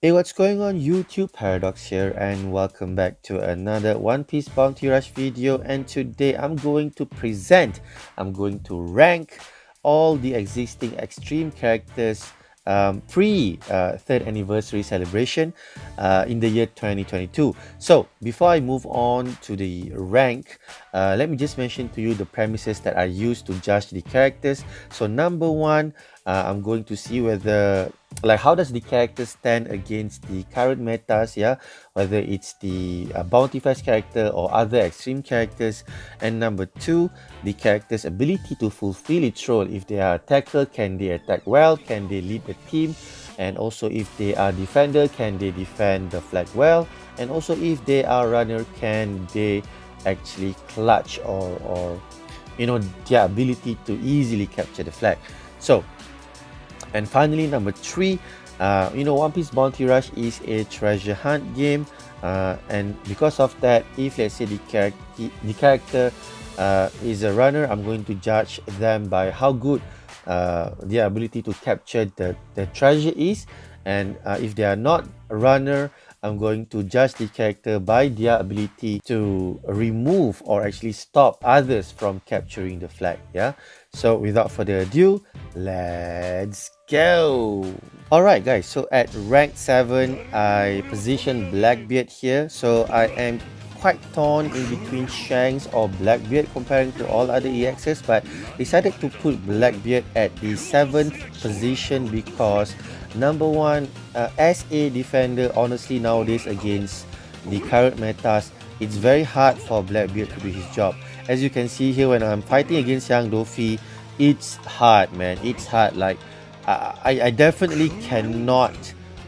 Hey, what's going on YouTube? Paradox here and welcome back to another One Piece Bounty Rush video, and today I'm going to rank all the existing extreme characters pre-3rd anniversary celebration in the year 2022. So before I move on to the rank, let me just mention to you the premises that I used to judge the characters. So number one, I'm going to see whether how does the character stand against the current metas, yeah, whether it's the bounty fest character or other extreme characters. And number two, the character's ability to fulfill its role. If they are attacker, can they attack well, can they lead the team, and also if they are defender, can they defend the flag well, and also if they are runner, can they actually clutch or their ability to easily capture the flag. So, and finally, number three, One Piece Bounty Rush is a treasure hunt game, and because of that, if let's say the character is a runner, I'm going to judge them by how good their ability to capture the treasure is, and if they are not a runner, I'm going to judge the character by their ability to remove or actually stop others from capturing the flag. Yeah. So without further ado, let's go. Alright guys, so at rank 7, I position Blackbeard here. So I am quite torn in between Shanks or Blackbeard comparing to all other EXs, but decided to put Blackbeard at the 7th position because number one, as a defender, honestly nowadays against the current metas, it's very hard for Blackbeard to do his job. As you can see here, when I'm fighting against Young Doffy, it's hard, man. It's hard. Like I definitely cannot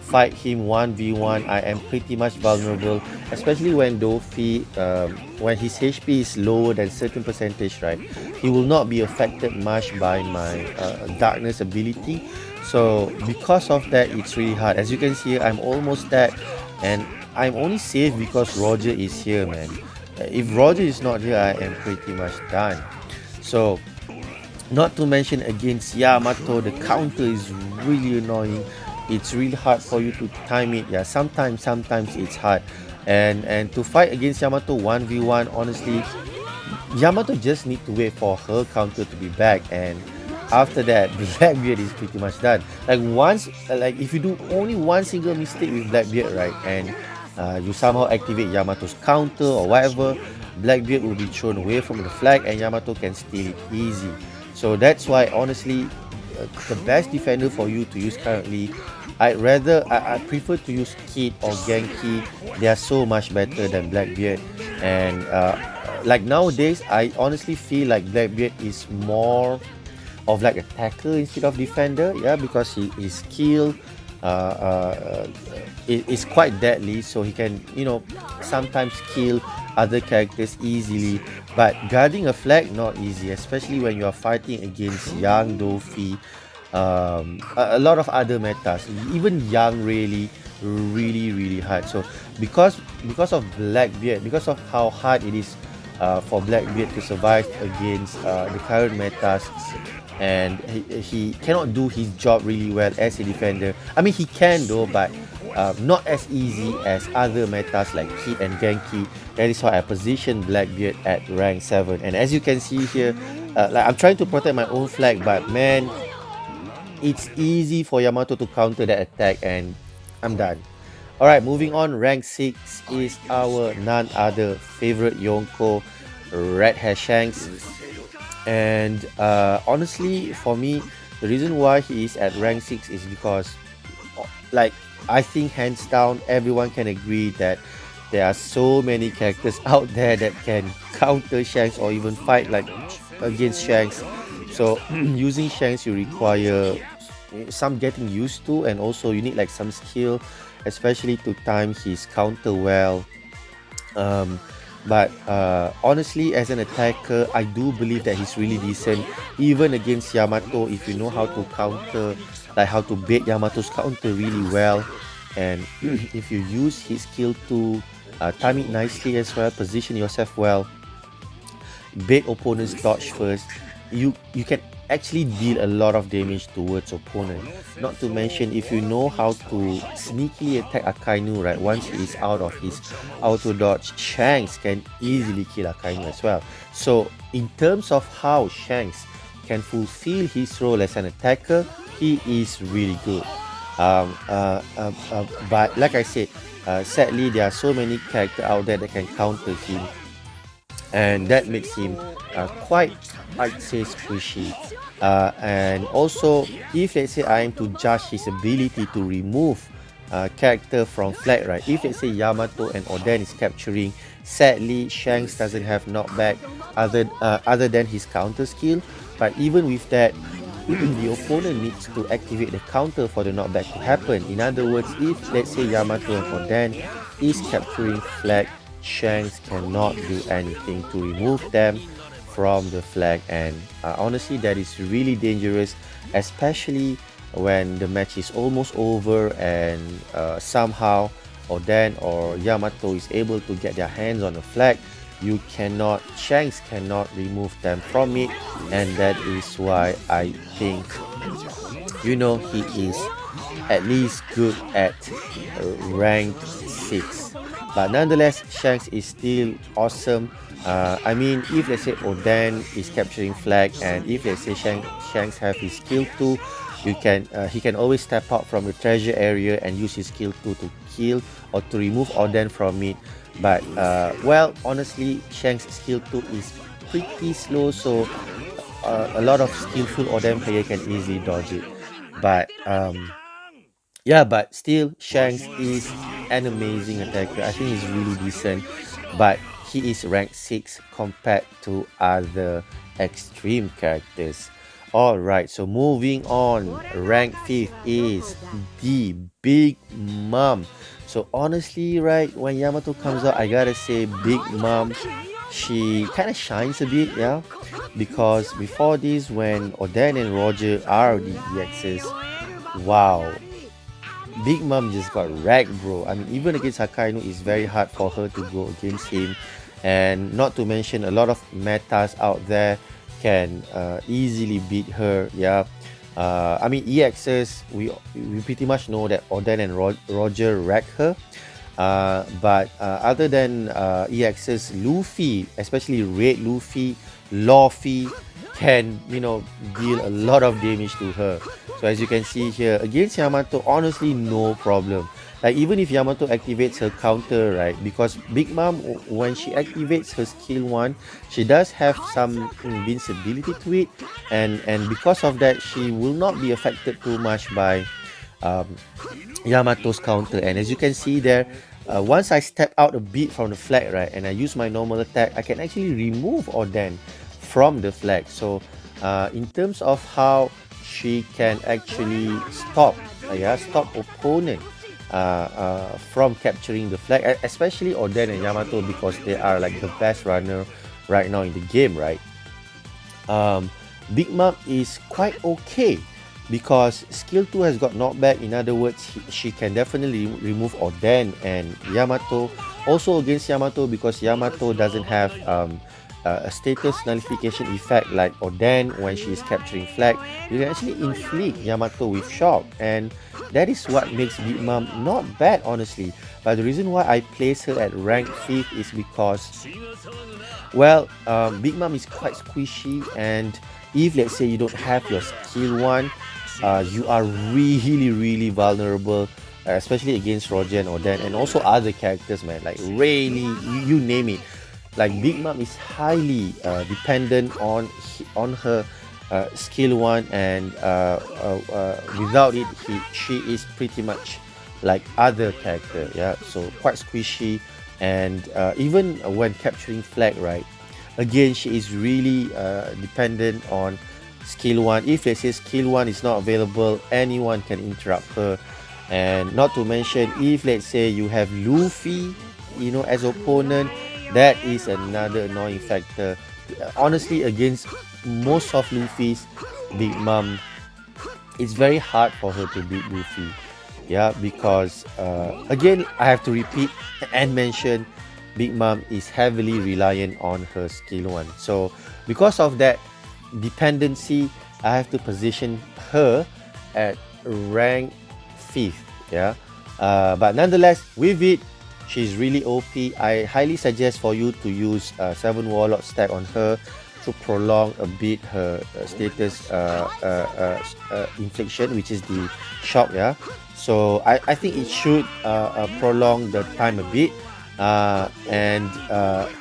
fight him 1v1. I am pretty much vulnerable, especially when Doffy, when his HP is lower than certain percentage, right? He will not be affected much by my darkness ability. So because of that, it's really hard. As you can see, I'm almost dead, and I'm only safe because Roger is here, man. If Roger is not here, I am pretty much done. So, not to mention against Yamato, the counter is really annoying. It's really hard for you to time it. Yeah, sometimes it's hard. And to fight against Yamato 1v1, honestly, Yamato just need to wait for her counter to be back, and after that, Blackbeard is pretty much done. Like once, like if you do only one single mistake with Blackbeard, right, and you somehow activate Yamato's counter or whatever, Blackbeard will be thrown away from the flag and Yamato can steal it easy. So that's why, honestly, the best defender for you to use currently, I prefer to use Kid or Genki. They are so much better than Blackbeard. And like nowadays, I honestly feel like Blackbeard is more of like attacker instead of defender, yeah, because his skill is quite deadly, so he can sometimes kill other characters easily, but guarding a flag not easy, especially when you are fighting against Young Doffy, a lot of other metas, even Young really hard. So because of Blackbeard, because of how hard it is for Blackbeard to survive against the current metas, and he cannot do his job really well as a defender. I mean, he can though, but not as easy as other metas like Kid and Genki. That is why I position Blackbeard at rank 7. And as you can see here, like I'm trying to protect my own flag, but man, it's easy for Yamato to counter that attack, and I'm done. Alright, moving on, rank 6 is our none other favorite Yonko, Red Hair Shanks. And honestly, for me, the reason why he is at rank 6 is because, like, I think hands down everyone can agree that there are so many characters out there that can counter Shanks or even fight like against Shanks. So using Shanks, you require some getting used to, and also you need like some skill, especially to time his counter well. But honestly, as an attacker, I do believe that he's really decent, even against Yamato. If you know how to counter, like how to bait Yamato's counter really well, and if you use his skill to time it nicely as well, position yourself well, bait opponents dodge first, you can actually deal a lot of damage towards opponent. Not to mention, if you know how to sneakily attack Akainu, right, once he is out of his auto dodge, Shanks can easily kill Akainu as well. So in terms of how Shanks can fulfill his role as an attacker, he is really good. But like I said, sadly there are so many characters out there that can counter him, and that makes him quite, I'd say, squishy. And also, if let's say I am to judge his ability to remove character from flag, right, if let's say Yamato and Oden is capturing, sadly Shanks doesn't have knockback other than his counter skill. But even with that, the opponent needs to activate the counter for the knockback to happen. In other words, if let's say Yamato and Oden is capturing flag, Shanks cannot do anything to remove them from the flag, and honestly that is really dangerous, especially when the match is almost over and somehow Oden or Yamato is able to get their hands on the flag. Shanks cannot remove them from it, and that is why I think, he is at least good at rank 6. But nonetheless, Shanks is still awesome. I mean, if let's say Oden is capturing flag, and if let's say Shanks have his skill 2, he can always step out from the treasure area and use his skill 2 to kill or to remove Oden from it. But well, honestly, Shanks' skill 2 is pretty slow, so a lot of skillful Oden player can easily dodge it. But yeah, but still, Shanks is an amazing attacker. I think he's really decent, but he is rank 6 compared to other extreme characters. Alright, so moving on, rank 5th is the Big Mom. So honestly, right, when Yamato comes out, I gotta say Big Mom, she kind of shines a bit, yeah, because before this, when Oden and Roger are the EXs, wow, Big Mom just got wrecked, bro. I mean, even against Akainu, it's very hard for her to go against him. And not to mention, a lot of metas out there can easily beat her, yeah. I mean, EXs, we pretty much know that Oden and Roger wreck her. But other than EXs, Luffy, especially Red Luffy, Luffy, can deal a lot of damage to her. So as you can see here, against Yamato, honestly no problem. Like even if Yamato activates her counter, right, because Big Mom, when she activates her skill 1, she does have some invincibility to it, and because of that, she will not be affected too much by Yamato's counter. And as you can see there, once I step out a bit from the flag, right, and I use my normal attack, I can actually remove Oden from the flag. So in terms of how she can actually stop opponent from capturing the flag, especially Oden and Yamato, because they are like the best runner right now in the game, right? Big Mom is quite okay because skill 2 has got knockback. In other words, she can definitely remove Oden and Yamato. Also against Yamato, because Yamato doesn't have a status nullification effect like Oden when she is capturing flag. You can actually inflict Yamato with shock, and that is what makes Big Mom not bad, honestly. But the reason why I place her at rank 5th is because, well, Big Mom is quite squishy, and if let's say you don't have your skill 1, you are really vulnerable, especially against Roger and Oden, and also other characters, man, like Rayleigh, you name it. Like Big Mom is highly dependent on her skill 1, and without it, she is pretty much like other character, yeah. So quite squishy, and even when capturing flag, right, again she is really dependent on skill 1. If let's say skill 1 is not available, anyone can interrupt her. And not to mention, if let's say you have Luffy, as opponent, that is another annoying factor. Honestly, against most of Luffy's Big Mom, it's very hard for her to beat Luffy, yeah, because again, I have to repeat and mention, Big Mom is heavily reliant on her skill 1. So because of that dependency, I have to position her at rank 5th, yeah. But nonetheless, with it, she's really OP. I highly suggest for you to use 7 Warlock stack on her to prolong a bit her status infliction, which is the shock, yeah. So I think it should prolong the time a bit. And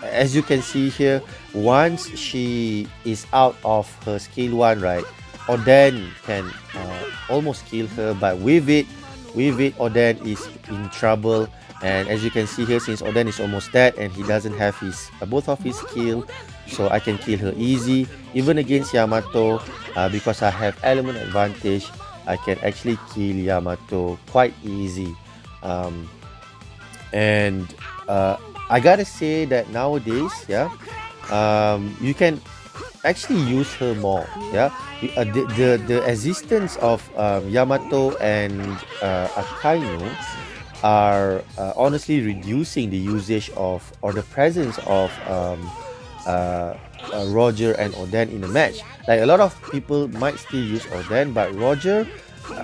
as you can see here, once she is out of her skill 1, right, Oden can almost kill her, but with it Oden is in trouble. And as you can see here, since Oden is almost dead and he doesn't have his both of his skill, so I can kill her easy. Even against Yamato, because I have element advantage, I can actually kill Yamato quite easy. And I gotta say that nowadays, yeah, you can actually use her more, yeah. The existence of Yamato and Akainu are honestly reducing the usage of, or the presence of Roger and Oden in a match. Like, a lot of people might still use Oden, but Roger,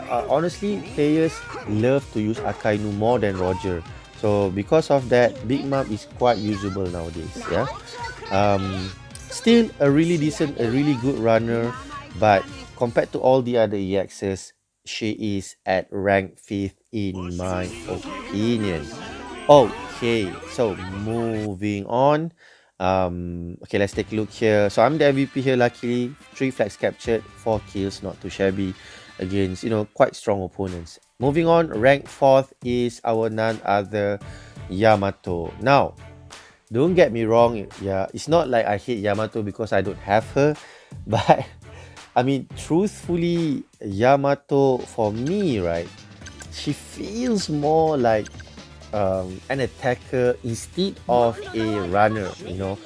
honestly, players love to use Akainu more than Roger. So because of that, Big Mom is quite usable nowadays, yeah. Still a really decent, a really good runner, but compared to all the other EXs, she is at rank 5th in my opinion. Okay, so moving on. Okay, let's take a look here. So I'm the MVP here, luckily. 3 flags captured, 4 kills, not too shabby, against, you know, quite strong opponents. Moving on, rank 4th is our none other Yamato. Now, don't get me wrong, yeah, it's not like I hate Yamato because I don't have her, but I mean, truthfully, Yamato, for me, right, she feels more like an attacker instead of a runner, you know.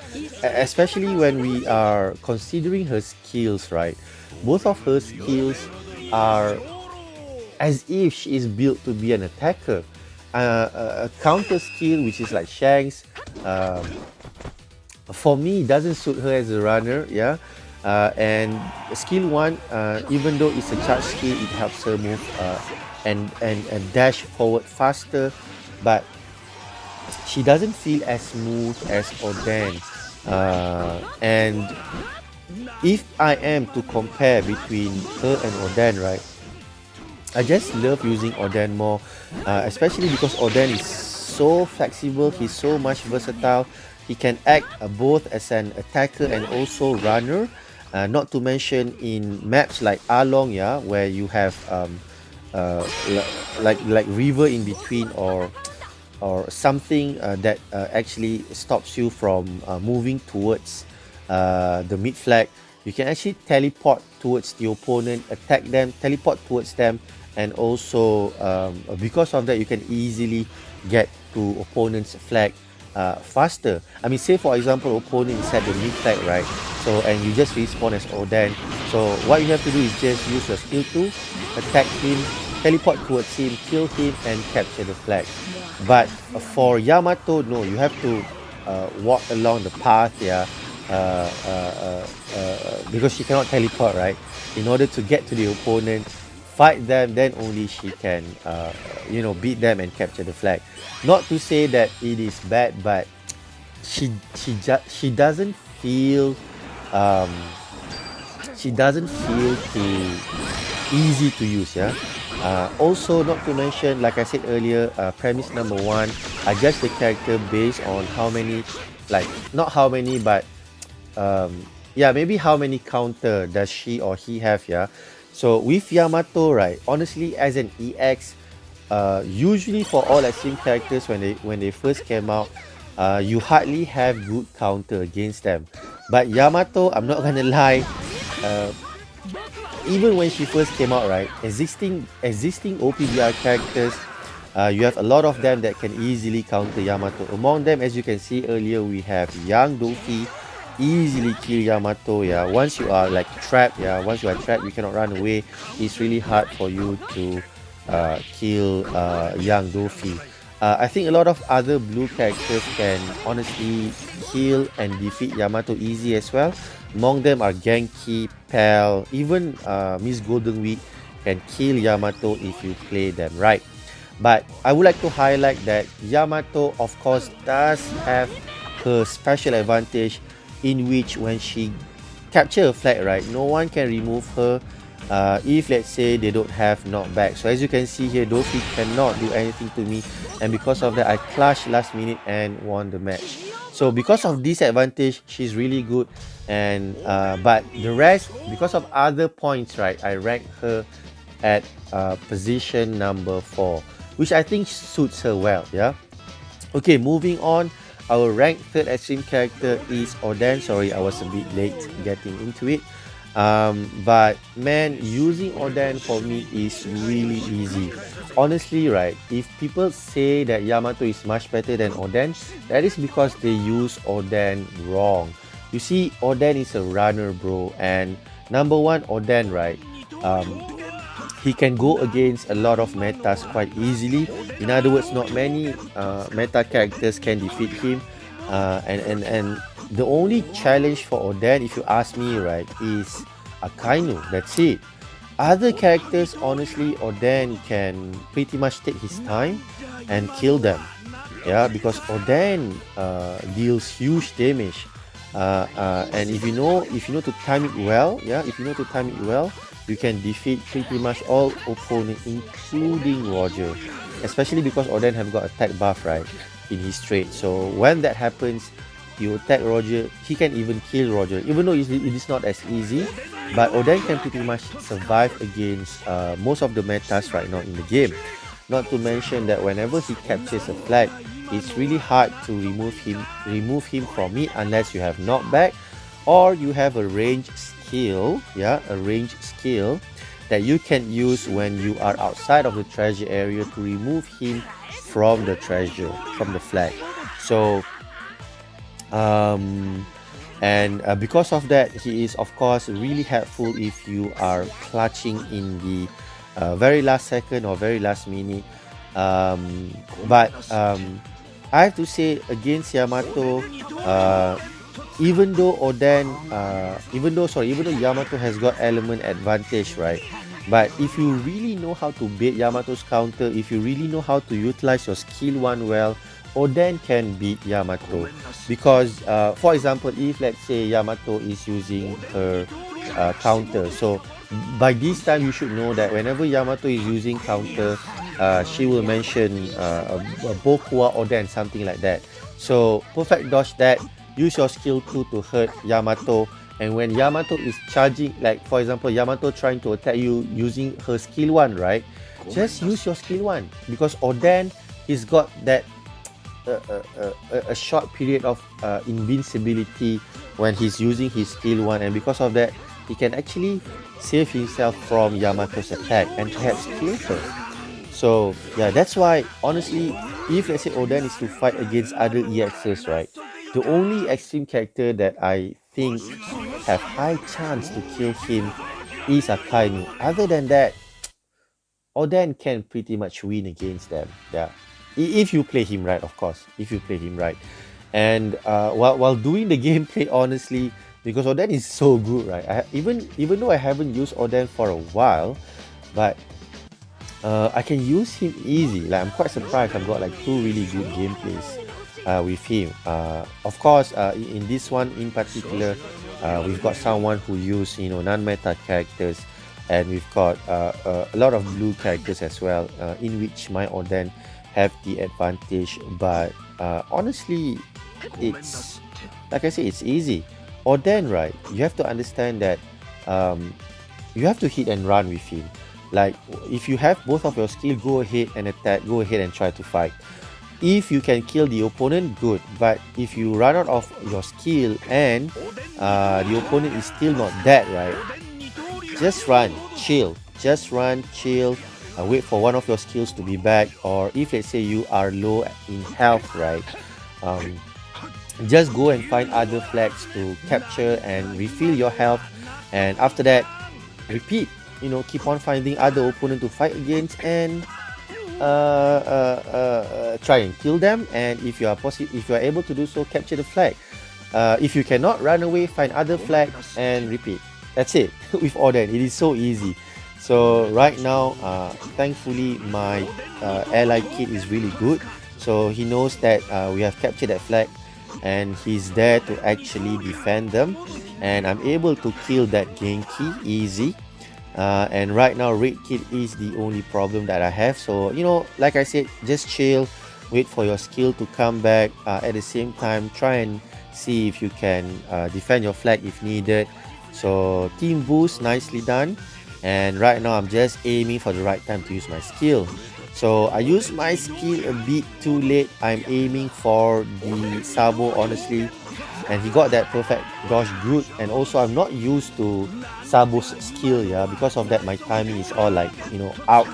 Especially when we are considering her skills, right? Both of her skills are as if she is built to be an attacker. A counter skill, which is like Shanks, for me, doesn't suit her as a runner, yeah. And skill 1, even though it's a charge skill, it helps her move and dash forward faster, but she doesn't feel as smooth as Oden. And if I am to compare between her and Oden, right, I just love using Oden more, especially because Oden is so flexible, he's so much versatile. He can act both as an attacker and also runner. Not to mention in maps like Along, yeah, where you have like river in between, or something that actually stops you from moving towards the mid flag. You can actually teleport towards the opponent, attack them, teleport towards them, and also because of that, you can easily get to opponent's flag faster. I mean, say for example, opponent is at the mid flag, right? So, and you just respawn as Oden. So what you have to do is just use your skill 2, attack him, teleport towards him, kill him, and capture the flag. But for Yamato, no, you have to walk along the path, yeah, because she cannot teleport, right? In order to get to the opponent, fight them, then only she can, you know, beat them and capture the flag. Not to say that it is bad, but she doesn't feel too easy to use, yeah. Also, not to mention, like I said earlier, premise number 1, I judge the character based on how many, like, not how many, but yeah, maybe how many counter does she or he have, yeah. So with Yamato, right, honestly, as an EX, usually for all extreme characters, when they first came out, you hardly have good counter against them. But Yamato, I'm not gonna lie, even when she first came out, right, existing OPBR characters, you have a lot of them that can easily counter Yamato. Among them, as you can see earlier, we have Young Dofi, easily kill Yamato, yeah. Once you are like trapped, yeah, once you are trapped, you cannot run away. It's really hard for you to kill Young Dofi. I think a lot of other blue characters can honestly kill and defeat Yamato easy as well. Among them are Genki, Pal, even Miss Golden Week can kill Yamato if you play them right. But I would like to highlight that Yamato, of course, does have her special advantage in which when she capture a flag, right, no one can remove her if let's say they don't have knockback. So as you can see here, Dofi cannot do anything to me, and because of that I clashed last minute and won the match. So because of this advantage, she's really good. And but the rest, because of other points, right, I rank her at position number 4, which I think suits her well. Yeah. Okay, moving on. Our ranked third extreme character is Oden. Sorry, I was a bit late getting into it. But man, using Oden for me is really easy. Honestly, right, if people say that Yamato is much better than Oden, that is because they use Oden wrong. You see, Oden is a runner, bro, and number one, Oden, right? He can go against a lot of metas quite easily. In other words, not many meta characters can defeat him. And the only challenge for Oden, if you ask me, right, is Akainu. That's it. Other characters, honestly, Oden can pretty much take his time and kill them. Yeah, because Oden deals huge damage. And if you know to time it well, yeah, if you know to time it well, you can defeat pretty much all opponents, including Roger. Especially because Oden have got attack buff, right, in his trait. So when that happens, you attack Roger, he can even kill Roger. Even though it is not as easy, but Oden can pretty much survive against most of the metas right now in the game. Not to mention that whenever he captures a flag, it's really hard to remove him from it unless you have knockback or you have a range skill, yeah, a range skill that you can use when you are outside of the treasure area to remove him from the treasure, from the flag. So because of that, he is of course really helpful if you are clutching in the very last second or very last minute. But I have to say, against Yamato, even though Yamato has got element advantage, right? But if you really know how to bait Yamato's counter, if you really know how to utilize your skill 1 well, Oden can beat Yamato. Because for example, if let's say Yamato is using her counter, so by this time you should know that whenever Yamato is using counter, she will mention Bokua Oden, something like that. So perfect dodge that, use your skill 2 to hurt Yamato. And when Yamato is charging, like for example, Yamato trying to attack you using her skill 1, right? Just use your skill 1, because Oden, he's got that a short period of invincibility when he's using his skill 1, and because of that, he can actually save himself from Yamato's attack and perhaps kill her. So yeah, that's why honestly, if let's say Oden is to fight against other EXs, right, the only extreme character that I think have high chance to kill him is Akainu. Other than that, Oden can pretty much win against them. Yeah, if you play him right, of course. If you play him right, and while doing the gameplay, honestly, because Oden is so good, right? Even though I haven't used Oden for a while, but I can use him easy. Like, I'm quite surprised. I've got like 2 really good gameplays with him. Of course, in this one in particular, we've got someone who use non-meta characters, and we've got a lot of blue characters as well, in which my Oden have the advantage. But honestly, it's like I say, it's easy. Oden, right? You have to understand that you have to hit and run with him. Like, if you have both of your skill, go ahead and attack, go ahead and try to fight. If you can kill the opponent, good. But if you run out of your skill and the opponent is still not dead, right, just run, chill. Just run, chill, wait for one of your skills to be back. Or if let's say you are low in health, right, just go and find other flags to capture and refill your health. And after that, repeat. Keep on finding other opponent to fight against and try and kill them. And if you are able to do so, capture the flag. If you cannot run away, find other flag and repeat. That's it. With Oden, it is so easy. So right now, thankfully, my ally kid is really good. So he knows that we have captured that flag, and he's there to actually defend them. And I'm able to kill that Genki easy. And right now, Red Kid is the only problem that I have. So, you know, like I said, just chill, wait for your skill to come back. At the same time, try and see if you can defend your flag if needed. So, team boost, nicely done. And right now, I'm just aiming for the right time to use my skill. So, I used my skill a bit too late. I'm aiming for the Sabo, honestly. And he got that perfect dodge good. And also, I'm not used to Sabo's skill, yeah. Because of that, my timing is all like, you know, out.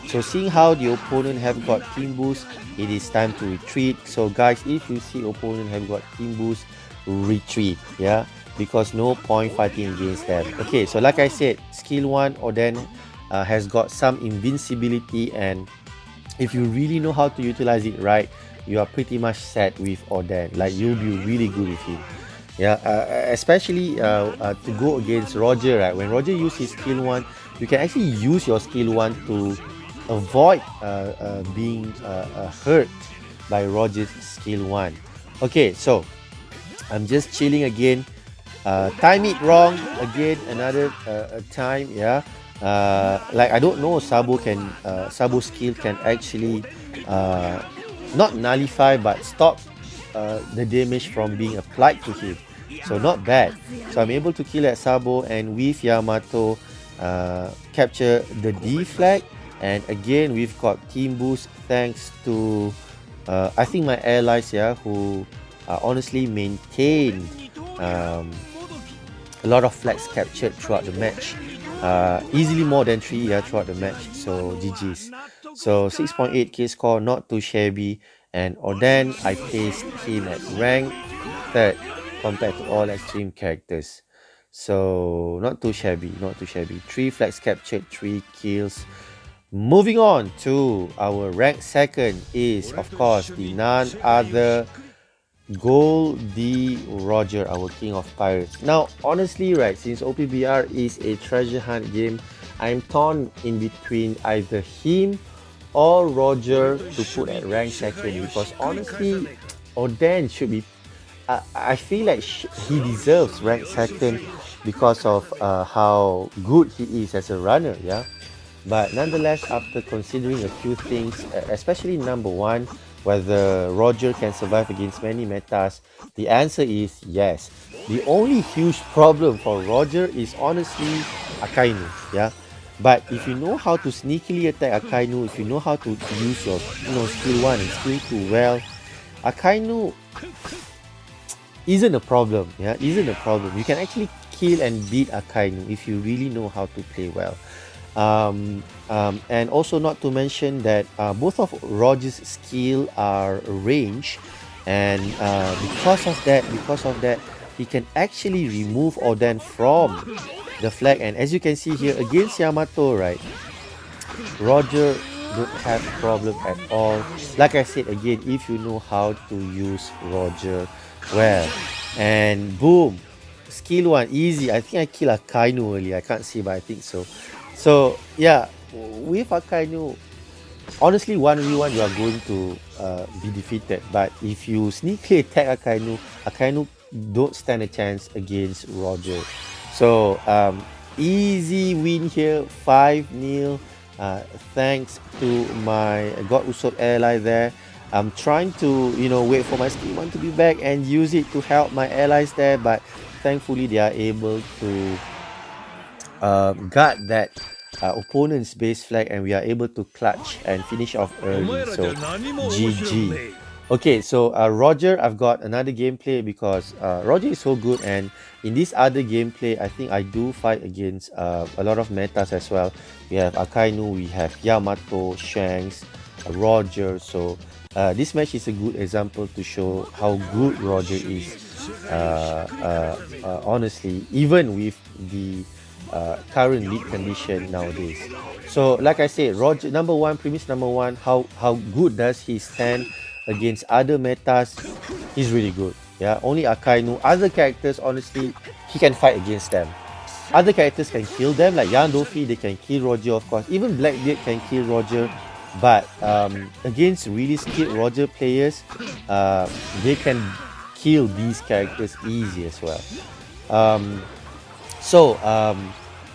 So seeing how the opponent have got team boost, it is time to retreat. So guys, if you see opponent have got team boost, retreat, yeah. Because no point fighting against them. Okay, so like I said, skill 1 Oden has got some invincibility, and if you really know how to utilize it right, you are pretty much set with Oden. Like, you'll be really good with him. Yeah, especially to go against Roger, right? When Roger uses his skill 1, you can actually use your skill 1 to avoid being hurt by Roger's skill 1. Okay, so I'm just chilling again. Time it wrong again, another time, yeah. Like, I don't know, Sabo skill can actually not nullify but stop the damage from being applied to him. So not bad. So I'm able to kill that Sabo, and with Yamato capture the D flag. And again, we've got team boost thanks to I think my allies, yeah, who honestly maintained a lot of flags captured throughout the match. Easily more than 3, yeah, throughout the match. So GG's. So 6.8k score, not too shabby. And Oden, I placed him at rank 3rd compared to all extreme characters. So not too shabby, not too shabby. 3 flags captured, 3 kills. Moving on to our rank 2nd is, of course, the none other Goldie Roger, our king of pirates. Now, honestly, right, since OPBR is a treasure hunt game, I'm torn in between either him or Roger to put at rank 2nd, because honestly, Oden should be. I feel like he deserves rank 2nd because of how good he is as a runner, yeah. But nonetheless, after considering a few things, especially number 1, whether Roger can survive against many metas, the answer is yes. The only huge problem for Roger is honestly Akainu, yeah. But if you know how to sneakily attack Akainu, if you know how to use your skill 1 and skill 2 well, Akainu isn't a problem, yeah, isn't a problem. You can actually kill and beat Akainu if you really know how to play well. And also, not to mention that both of Roger's skill are range, and because of that, he can actually remove Oden from the flag. And as you can see here against Yamato, right, Roger don't have problem at all. Like I said again, if you know how to use Roger well, and boom, skill 1 easy. I think I killed Akainu earlier, I can't see, but I think so. So yeah, with Akainu, honestly, 1v1 you are going to be defeated. But if you sneakily attack Akainu don't stand a chance against Roger. So easy win here, 5-0. Thanks to my God Usopp ally there. I'm trying to, wait for my skill 1 to be back and use it to help my allies there, but thankfully they are able to guard that opponent's base flag, and we are able to clutch and finish off early. So GG. Okay, so Roger, I've got another gameplay because Roger is so good, and in this other gameplay, I think I do fight against a lot of metas as well. We have Akainu, we have Yamato, Shanks, Roger. So this match is a good example to show how good Roger is. Honestly, even with the current league condition nowadays. So like I said, Roger premise number one, how good does he stand against other metas? He's really good. Yeah, only Akainu. Other characters, honestly, he can fight against them. Other characters can kill them, like Yandofi, they can kill Roger, of course. Even Blackbeard can kill Roger. But against really skilled Roger players, they can kill these characters easy as well.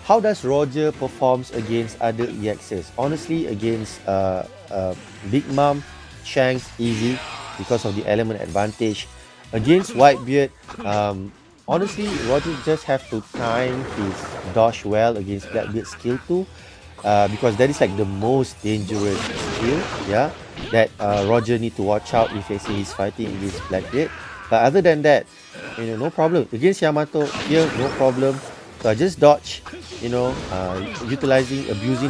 How does Roger performs against other EXs? Honestly, against Big Mom, Shanks, easy because of the element advantage. Against Whitebeard, honestly, Roger just have to time his dodge well against Blackbeard's skill 2. Because that is like the most dangerous skill, yeah, that Roger need to watch out if they say he's fighting against Blackbeard. But other than that, no problem. Against Yamato, here, no problem. So I just dodge, abusing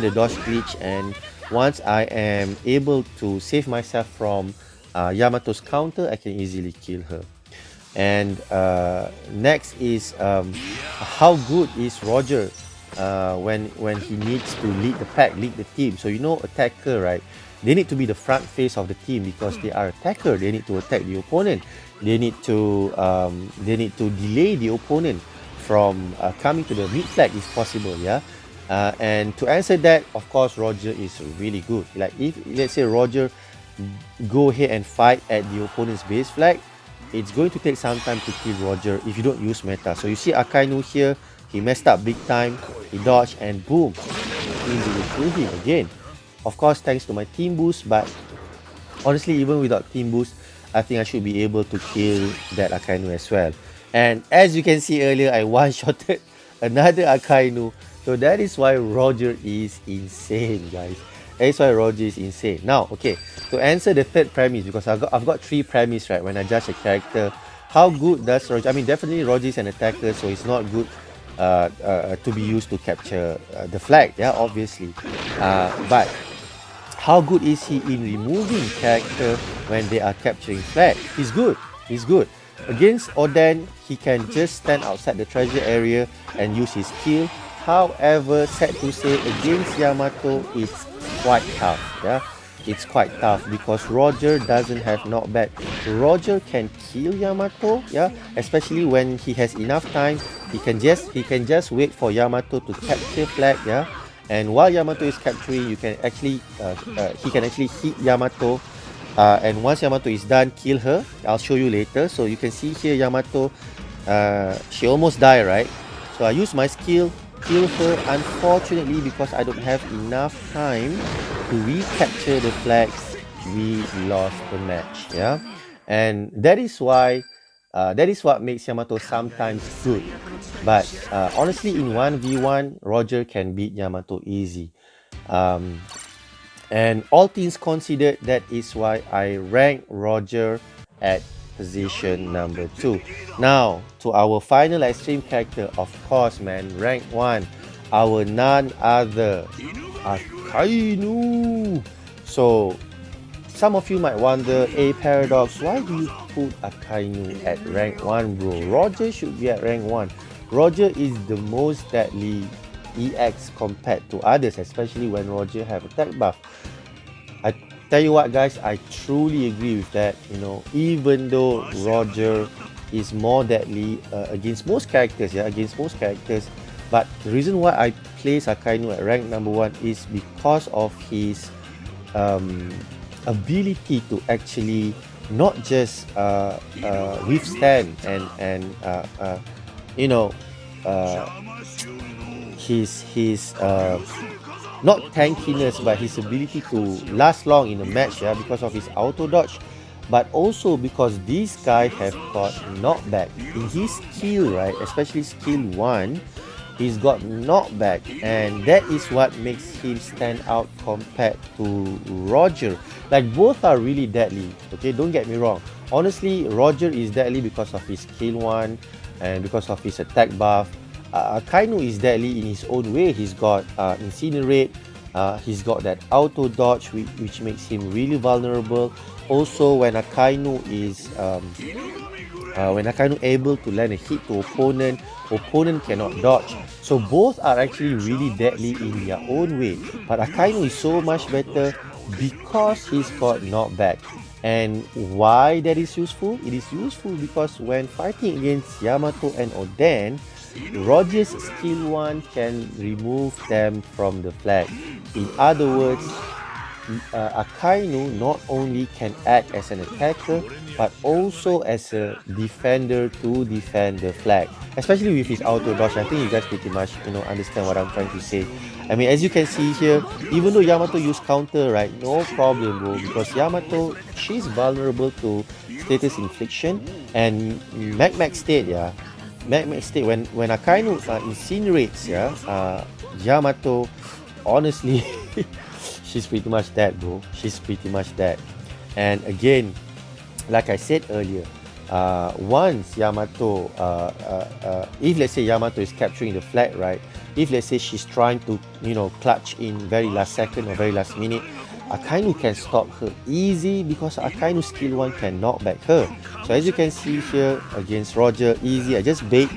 the dodge glitch, and once I am able to save myself from Yamato's counter, I can easily kill her. And next is how good is Roger when he needs to lead the pack, lead the team. So attacker, right? They need to be the front face of the team because they are attacker. They need to attack the opponent. They need to delay the opponent from coming to the mid flag if possible. Yeah. And to answer that, of course, Roger is really good. Like if let's say Roger go ahead and fight at the opponent's base flag, it's going to take some time to kill Roger if you don't use meta. So you see Akainu here, he messed up big time, he dodged, and boom, easily kill him again. Of course, thanks to my team boost, but honestly, even without team boost, I think I should be able to kill that Akainu as well. And as you can see earlier, I one-shotted another Akainu. So that is why Roger is insane, guys. That is why Roger is insane. Now, okay, to answer the third premise, because I've got three premises, right, when I judge a character. How good does Roger... I mean, definitely Roger is an attacker, so it's not good to be used to capture the flag, yeah, obviously. But how good is he in removing character when they are capturing flag? He's good. He's good. Against Oden, he can just stand outside the treasure area and use his skill. However, sad to say, against Yamato, it's quite tough. Yeah, it's quite tough because Roger doesn't have knockback. Roger can kill Yamato, yeah, especially when he has enough time. He can just wait for Yamato to capture flag, yeah. And while Yamato is capturing, you can actually he can actually hit Yamato. And once Yamato is done, kill her. I'll show you later. So you can see here Yamato, she almost died, right? So I use my skill, kill her. Unfortunately, because I don't have enough time to recapture the flag, we lost the match, yeah. And that is why that is what makes Yamato sometimes good. But honestly, in 1v1, Roger can beat Yamato easy. And all things considered, that is why I rank Roger at position number 2. Now, to our final extreme character, of course, man, rank 1, our none other, Akainu. So, some of you might wonder, hey Paradox, why do you put Akainu at rank 1, bro? Roger should be at rank 1. Roger is the most deadly EX compared to others, especially when Roger have attack buff. I tell you what, guys, I truly agree with that. Even though Roger is more deadly against most characters, but the reason why I place Akainu at rank number 1 is because of his ability to actually not just withstand and his not tankiness, but his ability to last long in a match, yeah, because of his auto dodge, but also because this guy have got knockback in his skill, right? Especially skill 1, he's got knockback, and that is what makes him stand out compared to Roger. Like, both are really deadly, okay, don't get me wrong. Honestly, Roger is deadly because of his skill 1 and because of his attack buff. Akainu is deadly in his own way. He's got Incinerate, he's got that auto dodge which makes him really vulnerable. Also, when Akainu is able to land a hit to opponent cannot dodge. So both are actually really deadly in their own way. But Akainu is so much better because he's got knockback. And why that is useful? It is useful because when fighting against Yamato and Oden, Roger's skill 1 can remove them from the flag. In other words, Akainu not only can act as an attacker but also as a defender to defend the flag, especially with his auto dodge. I think you guys pretty much understand what I'm trying to say. I mean, as you can see here, even though Yamato used counter, right, no problem, bro, because Yamato, she's vulnerable to status infliction and Mac state, yeah. Mac state, when Akainu incinerates, yeah, Yamato, honestly, she's pretty much dead, bro. She's pretty much dead. And again, like I said earlier, once Yamato, if let's say Yamato is capturing the flag, right? If let's say she's trying to, clutch in very last second or very last minute, Akainu can stop her easy because Akainu skill 1 can knock back her. So as you can see here against Roger, easy. I just bait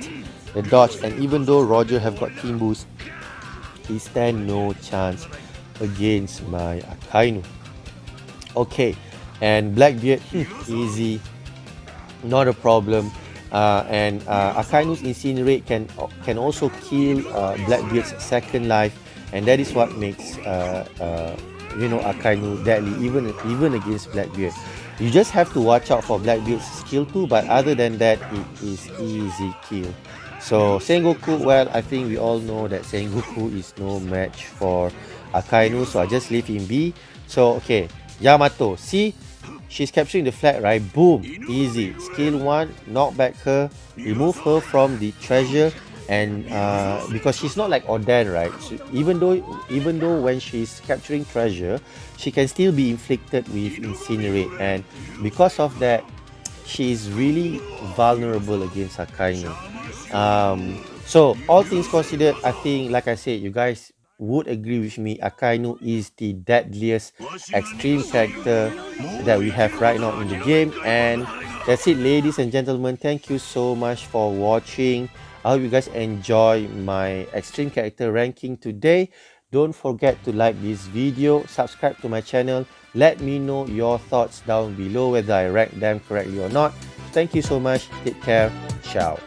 the dodge, and even though Roger have got team boost, he stand no chance against my Akainu. Okay, and Blackbeard, easy, not a problem. And Akainu's Incinerate can also kill Blackbeard's second life, and that is what makes Akainu deadly even against Blackbeard. You just have to watch out for Blackbeard's skill 2, but other than that, it is easy kill. So Sengoku, well, I think we all know that Sengoku is no match for Akainu, so I just leave him be. So okay, Yamato, see, she's capturing the flag, right? Boom, easy. Skill 1, knock back her, remove her from the treasure, and because she's not like Oden, right? So even though when she's capturing treasure, she can still be inflicted with Incinerate, and because of that, she is really vulnerable against Akainu. So all things considered, I think, like I said, you guys would agree with me, Akainu is the deadliest extreme character that we have right now in the game. And that's it, ladies and gentlemen. Thank you so much for watching. I hope you guys enjoy my extreme character ranking today. Don't forget to like this video, subscribe to my channel. Let me know your thoughts down below whether I rank them correctly or not. Thank you so much. Take care. Ciao.